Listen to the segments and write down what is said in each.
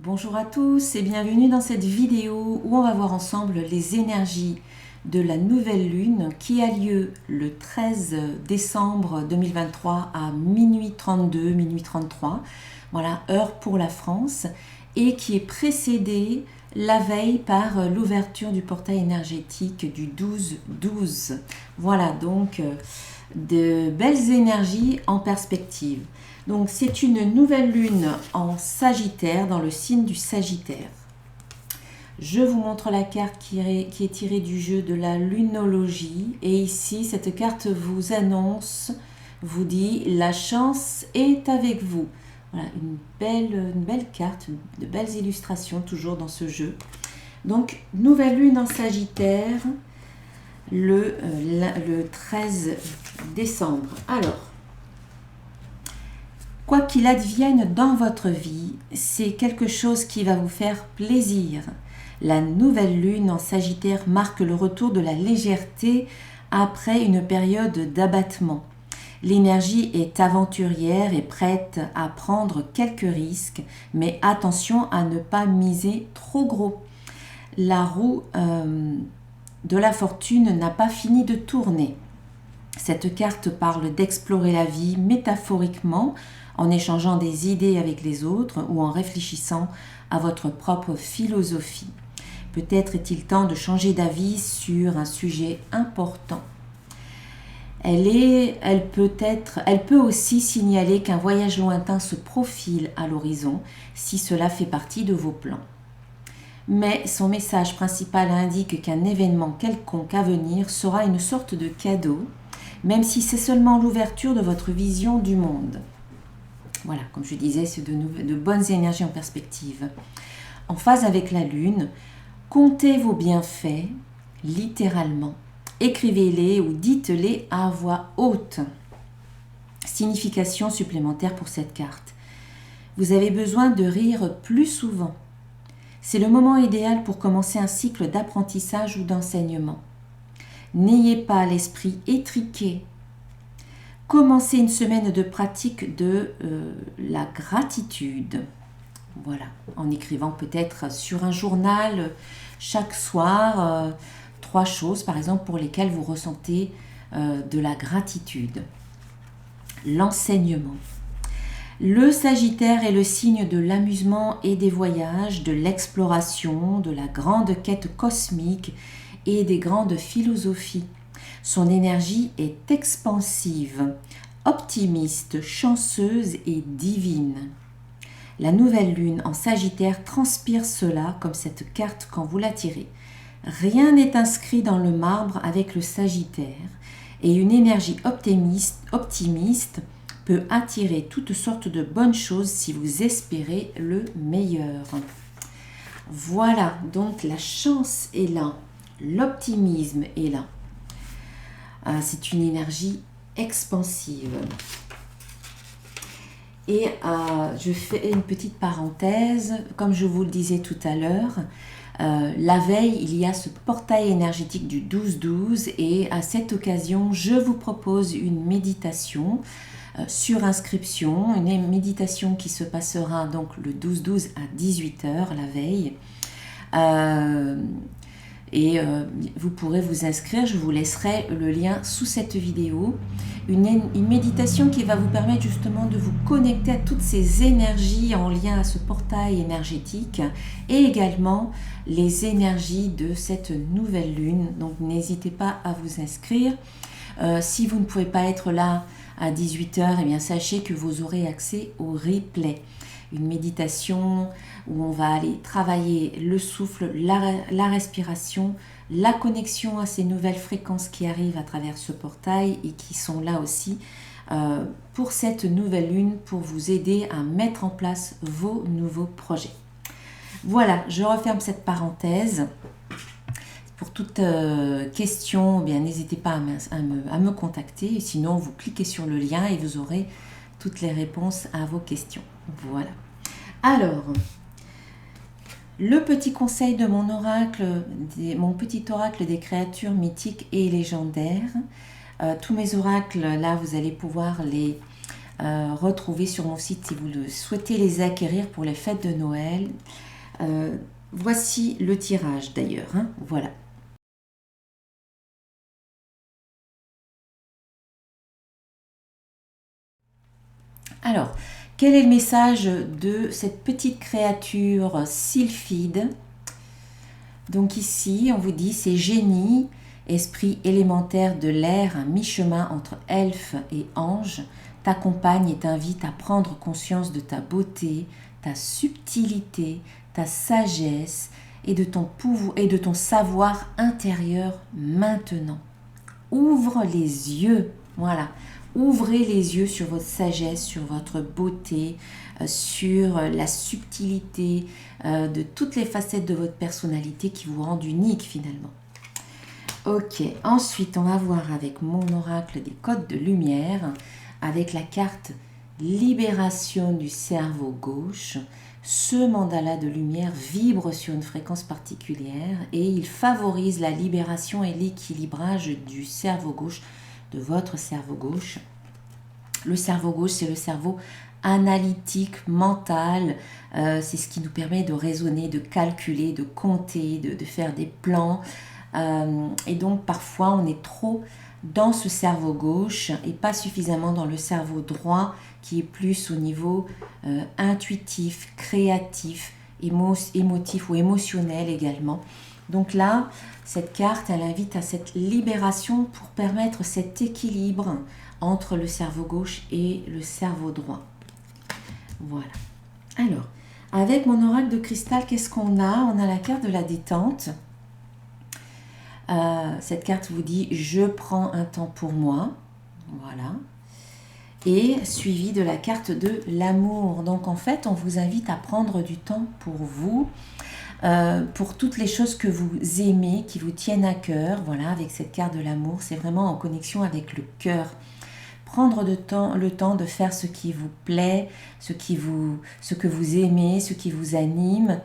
Bonjour à tous et bienvenue dans cette vidéo où on va voir ensemble les énergies de la nouvelle lune qui a lieu le 13 décembre 2023 à minuit 32, minuit 33, voilà, heure pour la France, et qui est précédée la veille par l'ouverture du portail énergétique du 12-12. Voilà donc de belles énergies en perspective. Donc c'est une nouvelle lune en Sagittaire, dans le signe du Sagittaire. Je vous montre la carte qui est tirée du jeu de la lunologie. Et ici, cette carte vous annonce, vous dit, la chance est avec vous. Voilà, une belle carte, de belles illustrations toujours dans ce jeu. Donc, nouvelle lune en Sagittaire, le 13 décembre. Alors, quoi qu'il advienne dans votre vie, c'est quelque chose qui va vous faire plaisir. La nouvelle lune en Sagittaire marque le retour de la légèreté après une période d'abattement. L'énergie est aventurière et prête à prendre quelques risques, mais attention à ne pas miser trop gros. La roue de la fortune n'a pas fini de tourner. Cette carte parle d'explorer la vie métaphoriquement, en échangeant des idées avec les autres ou en réfléchissant à votre propre philosophie. Peut-être est-il temps de changer d'avis sur un sujet important. Elle peut aussi signaler qu'un voyage lointain se profile à l'horizon si cela fait partie de vos plans. Mais son message principal indique qu'un événement quelconque à venir sera une sorte de cadeau, même si c'est seulement l'ouverture de votre vision du monde. Voilà, comme je disais, c'est de bonnes énergies en perspective. En phase avec la lune, comptez vos bienfaits, littéralement. Écrivez-les ou dites-les à voix haute. Signification supplémentaire pour cette carte. Vous avez besoin de rire plus souvent. C'est le moment idéal pour commencer un cycle d'apprentissage ou d'enseignement. N'ayez pas l'esprit étriqué. Commencez une semaine de pratique de la gratitude. Voilà, en écrivant peut-être sur un journal chaque soir 3 choses, par exemple, pour lesquelles vous ressentez de la gratitude. L'enseignement. Le Sagittaire est le signe de l'amusement et des voyages, de l'exploration, de la grande quête cosmique et des grandes philosophies. Son énergie est expansive, optimiste, chanceuse et divine. La nouvelle lune en Sagittaire transpire cela comme cette carte quand vous la tirez. Rien n'est inscrit dans le marbre avec le Sagittaire et une énergie optimiste peut attirer toutes sortes de bonnes choses si vous espérez le meilleur. Voilà, donc la chance est là, l'optimisme est là. C'est une énergie expansive. Et je fais une petite parenthèse, comme je vous le disais tout à l'heure, la veille, il y a ce portail énergétique du 12-12 et à cette occasion, je vous propose une méditation sur inscription, une méditation qui se passera donc le 12-12 à 18h la veille. Vous pourrez vous inscrire, je vous laisserai le lien sous cette vidéo. Une méditation qui va vous permettre justement de vous connecter à toutes ces énergies en lien à ce portail énergétique et également les énergies de cette nouvelle lune. Donc n'hésitez pas à vous inscrire. Si vous ne pouvez pas être là à 18h, eh bien sachez que vous aurez accès au replay. Une méditation où on va aller travailler le souffle, la respiration, la connexion à ces nouvelles fréquences qui arrivent à travers ce portail et qui sont là aussi pour cette nouvelle lune, pour vous aider à mettre en place vos nouveaux projets. Voilà, je referme cette parenthèse. Pour toute question, eh bien n'hésitez pas à me contacter. Sinon, vous cliquez sur le lien et vous aurez toutes les réponses à vos questions. Voilà. Alors, le petit conseil de mon petit oracle des créatures mythiques et légendaires. Tous mes oracles, là, vous allez pouvoir les retrouver sur mon site si vous le souhaitez les acquérir pour les fêtes de Noël. Voici le tirage d'ailleurs, hein, voilà. Alors, quel est le message de cette petite créature sylphide? Donc ici, on vous dit, c'est génie, esprit élémentaire de l'air, un mi-chemin entre elfe et ange, t'accompagne et t'invite à prendre conscience de ta beauté, ta subtilité, ta sagesse et de ton pouvoir et de ton savoir intérieur maintenant. Ouvre les yeux, voilà. Ouvrez les yeux sur votre sagesse, sur votre beauté, sur la subtilité de toutes les facettes de votre personnalité qui vous rendent unique finalement. Ok, ensuite on va voir avec mon oracle des codes de lumière, avec la carte libération du cerveau gauche. Ce mandala de lumière vibre sur une fréquence particulière et il favorise la libération et l'équilibrage du cerveau gauche, de votre cerveau gauche. Le cerveau gauche, c'est le cerveau analytique, mental, c'est ce qui nous permet de raisonner, de calculer, de compter, de faire des plans. Et donc parfois on est trop dans ce cerveau gauche et pas suffisamment dans le cerveau droit qui est plus au niveau intuitif, créatif, émotif ou émotionnel également. Donc là, cette carte, elle invite à cette libération pour permettre cet équilibre entre le cerveau gauche et le cerveau droit. Voilà. Alors, avec mon oracle de cristal, qu'est-ce qu'on a? On a la carte de la détente. Cette carte vous dit « Je prends un temps pour moi ». Voilà. Et suivi de la carte de l'amour. Donc en fait, on vous invite à prendre du temps pour vous, pour toutes les choses que vous aimez, qui vous tiennent à cœur. Voilà, avec cette carte de l'amour, c'est vraiment en connexion avec le cœur. Prendre le temps de faire ce qui vous plaît, ce que vous aimez, ce qui vous anime.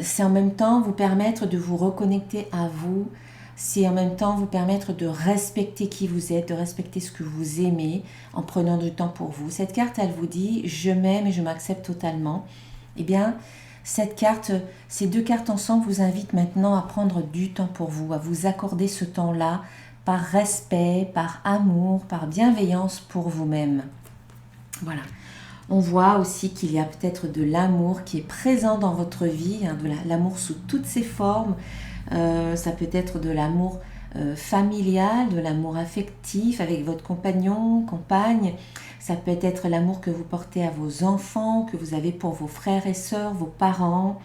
C'est en même temps vous permettre de vous reconnecter à vous. C'est en même temps vous permettre de respecter qui vous êtes, de respecter ce que vous aimez en prenant du temps pour vous. Cette carte, elle vous dit « Je m'aime et je m'accepte totalement ». Eh bien, cette carte, ces deux cartes ensemble vous invitent maintenant à prendre du temps pour vous, à vous accorder ce temps-là par respect, par amour, par bienveillance pour vous-même. Voilà. On voit aussi qu'il y a peut-être de l'amour qui est présent dans votre vie, hein, de l'amour sous toutes ses formes. Ça peut être de l'amour familial, de l'amour affectif avec votre compagnon, compagne. Ça peut être l'amour que vous portez à vos enfants, que vous avez pour vos frères et sœurs, vos parents.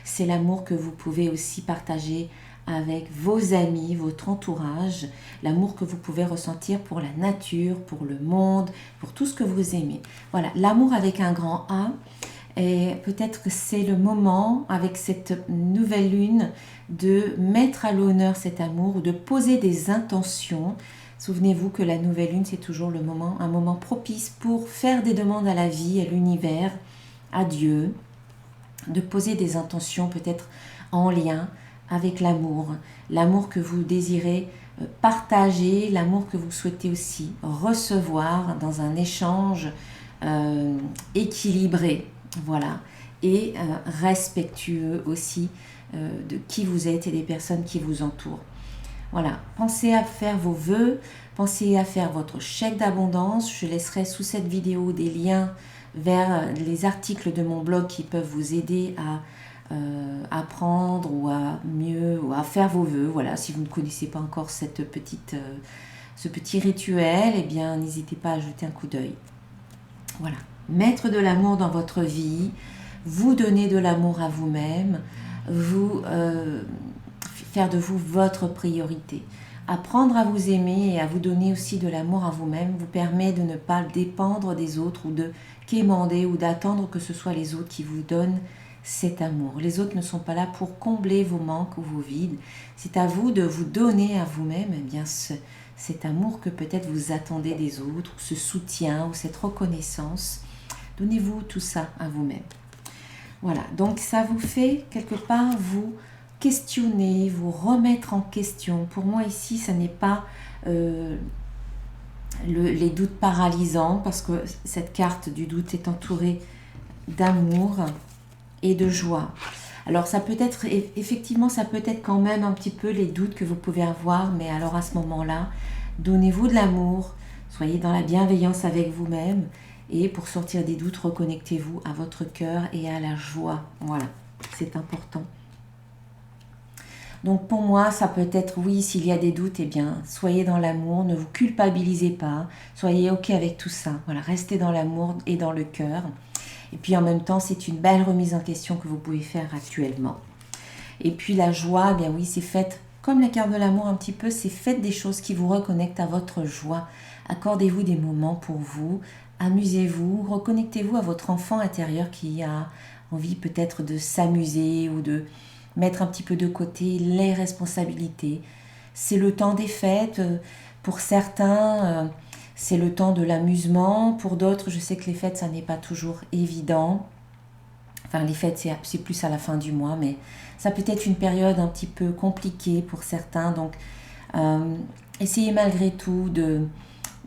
C'est l'amour que vous pouvez aussi partager avec vos amis, votre entourage, l'amour que vous pouvez ressentir pour la nature, pour le monde, pour tout ce que vous aimez. Voilà, l'amour avec un grand A. Et peut-être que c'est le moment, avec cette nouvelle lune, de mettre à l'honneur cet amour ou de poser des intentions. Souvenez-vous que la nouvelle lune, c'est toujours un moment propice pour faire des demandes à la vie, à l'univers, à Dieu, de poser des intentions peut-être en lien avec l'amour que vous désirez partager, l'amour que vous souhaitez aussi recevoir dans un échange équilibré, voilà, et respectueux aussi de qui vous êtes et des personnes qui vous entourent. Voilà, pensez à faire vos vœux, pensez à faire votre chèque d'abondance. Je laisserai sous cette vidéo des liens vers les articles de mon blog qui peuvent vous aider à apprendre ou à faire vos vœux. Voilà, si vous ne connaissez pas encore ce petit rituel, eh bien n'hésitez pas à jeter un coup d'œil. Voilà, mettre de l'amour dans votre vie, vous donner de l'amour à vous-même, faire de vous votre priorité. Apprendre à vous aimer et à vous donner aussi de l'amour à vous-même vous permet de ne pas dépendre des autres ou de quémander ou d'attendre que ce soit les autres qui vous donnent cet amour. Les autres ne sont pas là pour combler vos manques ou vos vides. C'est à vous de vous donner à vous-même cet amour que peut-être vous attendez des autres, ou ce soutien ou cette reconnaissance. Donnez-vous tout ça à vous-même. Voilà, donc ça vous fait quelque part vous questionner, vous remettre en question. Pour moi ici, ça n'est pas les doutes paralysants, parce que cette carte du doute est entourée d'amour et de joie. Alors ça peut être, effectivement, ça peut être quand même un petit peu les doutes que vous pouvez avoir, mais alors à ce moment-là, donnez-vous de l'amour, soyez dans la bienveillance avec vous-même, et pour sortir des doutes, reconnectez-vous à votre cœur et à la joie. Voilà, c'est important. Donc pour moi, ça peut être, oui, s'il y a des doutes, eh bien, soyez dans l'amour, ne vous culpabilisez pas, soyez OK avec tout ça. Voilà, restez dans l'amour et dans le cœur. Et puis en même temps, c'est une belle remise en question que vous pouvez faire actuellement. Et puis la joie, eh bien oui, c'est faites, comme la carte de l'amour un petit peu, c'est faites des choses qui vous reconnectent à votre joie. Accordez-vous des moments pour vous, amusez-vous, reconnectez-vous à votre enfant intérieur qui a envie peut-être de s'amuser ou de mettre un petit peu de côté les responsabilités. C'est le temps des fêtes. Pour certains, c'est le temps de l'amusement. Pour d'autres, je sais que les fêtes, ça n'est pas toujours évident. Enfin, les fêtes, c'est plus à la fin du mois, mais ça peut être une période un petit peu compliquée pour certains. Donc, essayez malgré tout de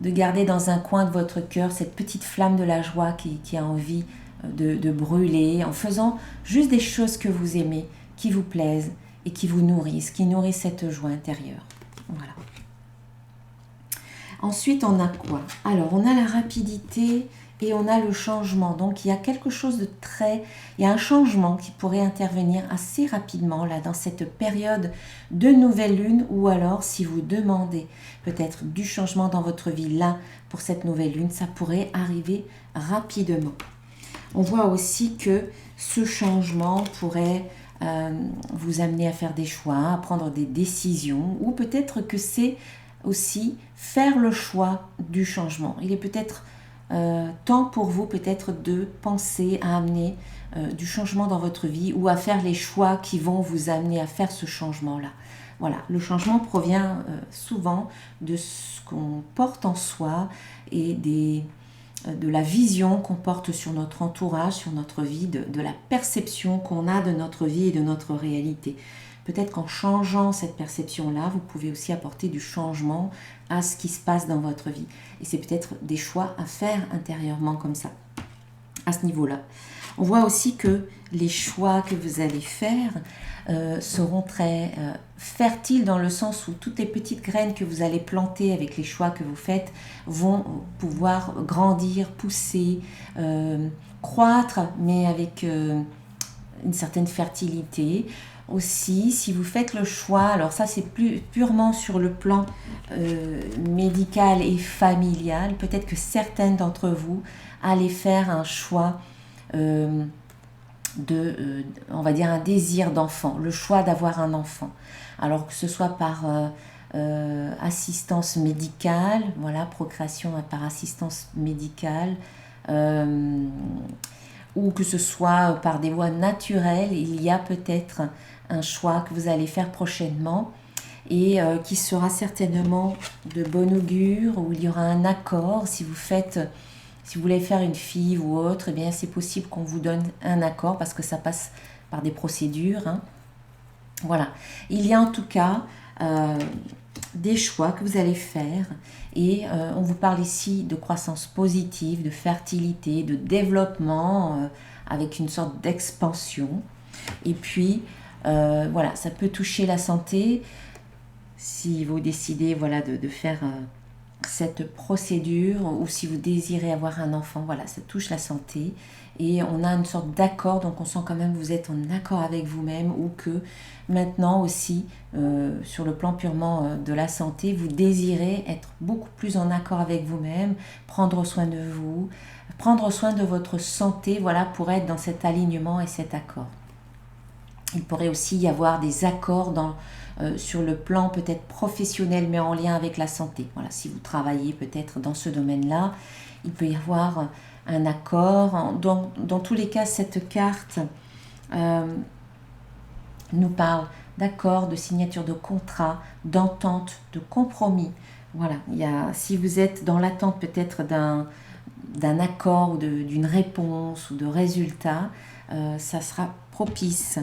garder dans un coin de votre cœur cette petite flamme de la joie qui a envie de brûler, en faisant juste des choses que vous aimez, qui vous plaisent et qui vous nourrissent, qui nourrissent cette joie intérieure. Voilà. Ensuite, on a quoi? Alors, on a la rapidité et on a le changement. Donc, il y a quelque chose de il y a un changement qui pourrait intervenir assez rapidement là dans cette période de nouvelle lune, ou alors si vous demandez peut-être du changement dans votre vie là pour cette nouvelle lune, ça pourrait arriver rapidement. On voit aussi que ce changement pourrait vous amener à faire des choix, à prendre des décisions, ou peut-être que c'est aussi faire le choix du changement. Il est peut-être temps pour vous peut-être de penser à amener du changement dans votre vie, ou à faire les choix qui vont vous amener à faire ce changement-là. Voilà, le changement provient souvent de ce qu'on porte en soi et de la vision qu'on porte sur notre entourage, sur notre vie, de la perception qu'on a de notre vie et de notre réalité. Peut-être qu'en changeant cette perception-là, vous pouvez aussi apporter du changement à ce qui se passe dans votre vie. Et c'est peut-être des choix à faire intérieurement comme ça, à ce niveau-là. On voit aussi que les choix que vous allez faire seront très fertiles, dans le sens où toutes les petites graines que vous allez planter avec les choix que vous faites vont pouvoir grandir, pousser, croître, mais avec une certaine fertilité. Aussi, si vous faites le choix, alors ça c'est purement sur le plan médical et familial, peut-être que certaines d'entre vous allez faire un choix on va dire un désir d'enfant, le choix d'avoir un enfant. Alors que ce soit par assistance médicale, voilà, procréation par assistance médicale, ou que ce soit par des voies naturelles, il y a peut-être un choix que vous allez faire prochainement et qui sera certainement de bon augure, où il y aura un accord. Si vous voulez faire une fille ou autre, eh bien c'est possible qu'on vous donne un accord, parce que ça passe par des procédures. Hein. Voilà. Il y a en tout cas des choix que vous allez faire, et on vous parle ici de croissance positive, de fertilité, de développement avec une sorte d'expansion. Et puis voilà, ça peut toucher la santé si vous décidez voilà, de faire cette procédure, ou si vous désirez avoir un enfant. Voilà, ça touche la santé et on a une sorte d'accord, donc on sent quand même que vous êtes en accord avec vous-même, ou que maintenant aussi sur le plan purement de la santé, vous désirez être beaucoup plus en accord avec vous-même, prendre soin de vous, prendre soin de votre santé, voilà, pour être dans cet alignement et cet accord. Il pourrait aussi y avoir des accords sur le plan peut-être professionnel, mais en lien avec la santé. Voilà, si vous travaillez peut-être dans ce domaine-là, il peut y avoir un accord. Dans tous les cas, cette carte nous parle d'accord, de signature de contrat, d'entente, de compromis. Voilà, si vous êtes dans l'attente peut-être d'un accord, ou d'une réponse ou de résultat, ça sera propice.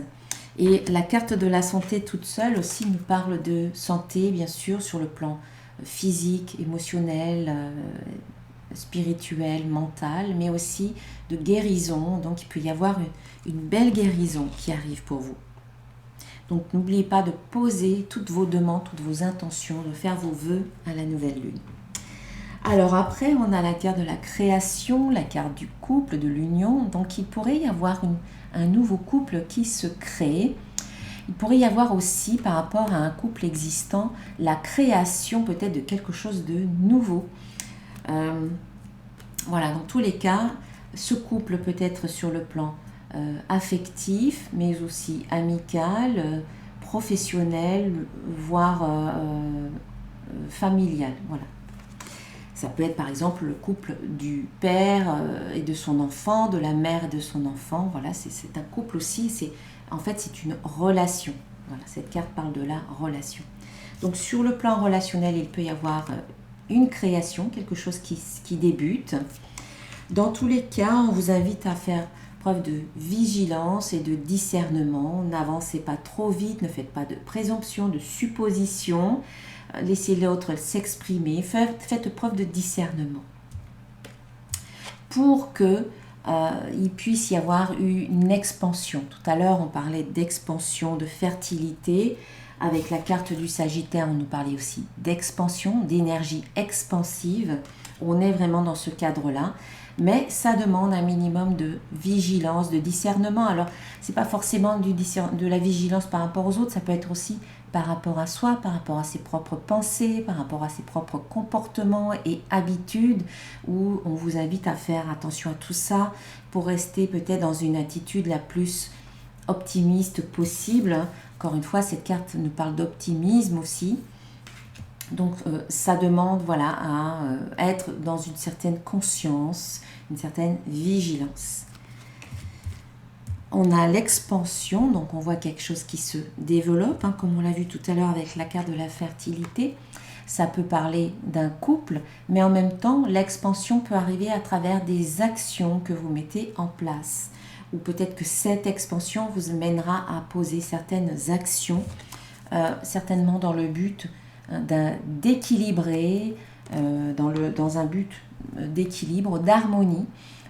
Et la carte de la santé toute seule aussi nous parle de santé, bien sûr, sur le plan physique, émotionnelle, spirituelle, mentale, mais aussi de guérison. Donc il peut y avoir une belle guérison qui arrive pour vous. Donc n'oubliez pas de poser toutes vos demandes, toutes vos intentions, de faire vos vœux à la nouvelle lune. Alors après, on a la carte de la création, la carte du couple, de l'union. Donc il pourrait y avoir un nouveau couple qui se crée. Il pourrait y avoir aussi, par rapport à un couple existant, la création peut-être de quelque chose de nouveau. Voilà, dans tous les cas, ce couple peut être sur le plan affectif, mais aussi amical, professionnel, voire familial. Voilà. Ça peut être par exemple le couple du père et de son enfant, de la mère et de son enfant. Voilà, c'est un couple aussi. En fait, c'est une relation. Voilà, cette carte parle de la relation. Donc sur le plan relationnel, il peut y avoir une création, quelque chose qui débute. Dans tous les cas, on vous invite à faire preuve de vigilance et de discernement. N'avancez pas trop vite, ne faites pas de présomption, de supposition. Laissez l'autre s'exprimer. Faites preuve de discernement pour que il puisse y avoir une expansion. Tout à l'heure, on parlait d'expansion, de fertilité. Avec la carte du Sagittaire, on nous parlait aussi d'expansion, d'énergie expansive. On est vraiment dans ce cadre-là. Mais ça demande un minimum de vigilance, de discernement. Alors, ce n'est pas forcément de la vigilance par rapport aux autres, ça peut être aussi par rapport à soi, par rapport à ses propres pensées, par rapport à ses propres comportements et habitudes, où on vous invite à faire attention à tout ça pour rester peut-être dans une attitude la plus optimiste possible. Encore une fois, cette carte nous parle d'optimisme aussi. Donc ça demande voilà, à être dans une certaine conscience, une certaine vigilance. On a l'expansion, donc on voit quelque chose qui se développe, hein, comme on l'a vu tout à l'heure avec la carte de la fertilité. Ça peut parler d'un couple, mais en même temps, l'expansion peut arriver à travers des actions que vous mettez en place. Ou peut-être que cette expansion vous mènera à poser certaines actions, certainement dans le but d'équilibrer, dans un but d'équilibre, d'harmonie.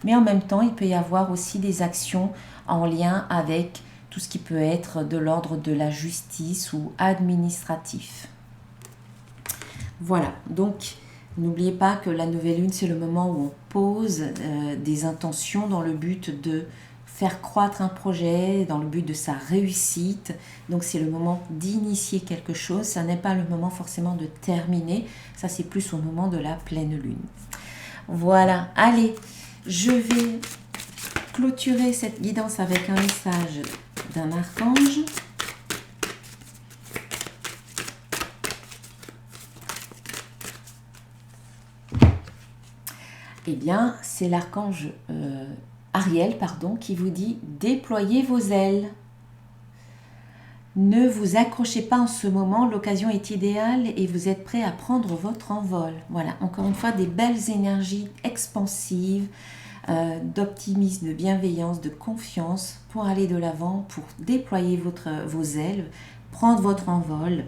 Mais en même temps, il peut y avoir aussi des actions en lien avec tout ce qui peut être de l'ordre de la justice ou administratif. Voilà, donc n'oubliez pas que la nouvelle lune, c'est le moment où on pose des intentions dans le but de faire croître un projet, dans le but de sa réussite. Donc c'est le moment d'initier quelque chose, ça n'est pas le moment forcément de terminer, ça c'est plus au moment de la pleine lune. Voilà, allez, je vais clôturer cette guidance avec un message d'un archange. Eh bien, c'est l'archange Ariel, qui vous dit « Déployez vos ailes ». Ne vous accrochez pas en ce moment, l'occasion est idéale et vous êtes prêt à prendre votre envol. Voilà, encore une fois, des belles énergies expansives, d'optimisme, de bienveillance, de confiance pour aller de l'avant, pour déployer vos ailes, prendre votre envol.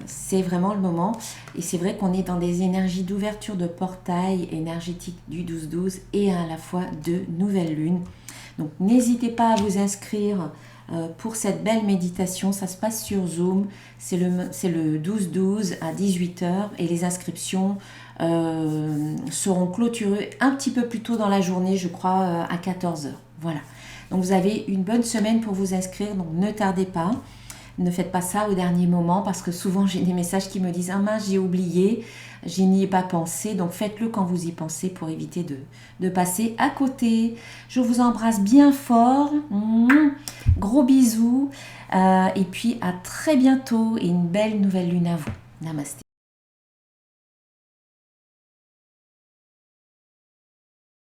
C'est vraiment le moment et c'est vrai qu'on est dans des énergies d'ouverture de portail énergétique du 12-12 et à la fois de nouvelle lune. Donc n'hésitez pas à vous inscrire pour cette belle méditation. Ça se passe sur Zoom, c'est le 12-12 à 18h et les inscriptions seront clôturées un petit peu plus tôt dans la journée, je crois à 14h. Voilà, donc vous avez une bonne semaine pour vous inscrire, donc ne tardez pas. Ne faites pas ça au dernier moment parce que souvent j'ai des messages qui me disent « Ah mince, j'ai oublié, je n'y ai pas pensé ». Donc faites-le quand vous y pensez pour éviter de passer à côté. Je vous embrasse bien fort. Gros bisous. Et puis à très bientôt et une belle nouvelle lune à vous. Namasté.